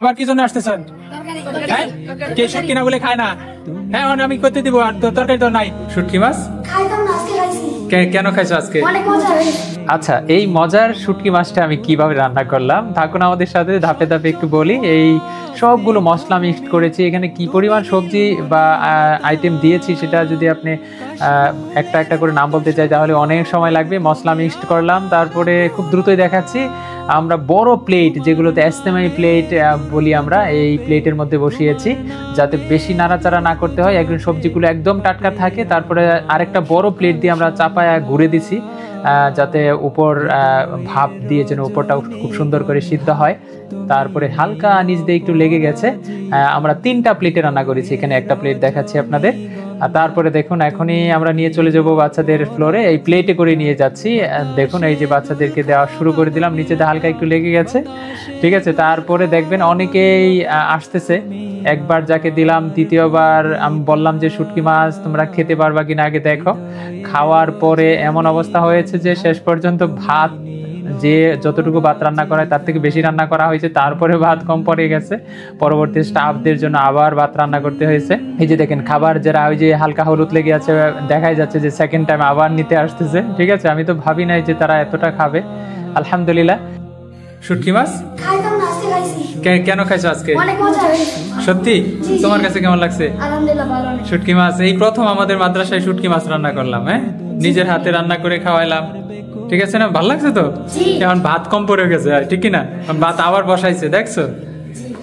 আবার কি জন্য আসতেছেন? হ্যাঁ, কে শুটকি না বলে খায় না? হ্যাঁ, আমি করতে দিব। আর তরকারি তো নাই। শুটকি মাছ কেন খাইছো আজকে? আচ্ছা, এই মজার শুটকি মাছটা আমি কিভাবে রান্না করলাম থাকুন আমাদের সাথে, ধাপে ধাপে একটু বলি। এই সবগুলো মশলা মিক্সড করেছি। এখানে কি পরিমাণ সবজি বা আইটেম দিয়েছি সেটা যদি আপনি একটা একটা করে নাম বলতে চাই তাহলে অনেক সময় লাগবে। মশলা মিক্সড করলাম, তারপরে খুব দ্রুতই দেখাচ্ছি। আমরা বড় প্লেট, যেগুলোতে এস্তেমাই প্লেট বলি আমরা, এই প্লেটের মধ্যে বসিয়েছি যাতে বেশি নাড়াচাড়া না করতে হয়, একদম সবজিগুলো একদম টাটকা থাকে। তারপরে আরেকটা বড় প্লেট দিয়ে আমরা চাপায় ঘুরে দিছি যাতে উপর ভাপ দিয়ে যেন উপরটাও খুব সুন্দর করে সিদ্ধ হয়। তারপরে হালকা নিচ দিয়ে একটু লেগে গেছে। আমরা 3টা প্লেটে রান্না করেছি, এখানে একটা প্লেট দেখাচ্ছি আপনাদের। তারপরে দেখুন এখনই আমরা নিয়ে চলে যাব বাচ্চাদের ফ্লোরে, এই প্লেটে করে নিয়ে যাচ্ছি। দেখুন এই যে বাচ্চাদেরকে দেওয়া শুরু করে দিলাম, নিচেতে হালকা একটু লেগে গেছে, ঠিক আছে। তারপরে দেখবেন অনেকেই আসতেছে, একবার যাকে দিলাম দ্বিতীয়বার আমি বললাম যে শুটকি মাছ তোমরা খেতে পারবা কিনা আগে দেখো। খাওয়ার পরে এমন অবস্থা হয়েছে যে শেষ পর্যন্ত ভাত, যে যতটুকু ভাত রান্না করা হয় তার থেকে বেশি রান্না করা হয়েছে, তারপরে ভাত কম পড়ে গেছে। পরবর্তী স্টাফদের জন্য আবার ভাত রান্না করতে হয়েছে। এই যে দেখেন খাবার যারা ওই যে হালকা হলুদ লেগে আছে, দেখাই যাচ্ছে যে সেকেন্ড টাইম আবার নিতে আসতেছে, ঠিক আছে। আমি তো ভাবি নাই যে তারা এতটা খাবে। আলহামদুলিল্লাহ। শুটকি মাছ কেন খাইছো আজকে? সত্যি? তোমার কাছে কেমন লাগছে? শুটকি মাছ এই প্রথম আমাদের মাদ্রাসায় শুটকি মাছ রান্না করলাম। হ্যাঁ, নিজের হাতে রান্না করে খাওয়াইলাম, ঠিক আছে না? ভালো লাগছে তো? এখন ভাত কম পড়ে গেছে, ঠিক কিনা? ভাত আবার বসাইছে, দেখছো?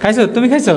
খাইছো? তুমি খাইছো?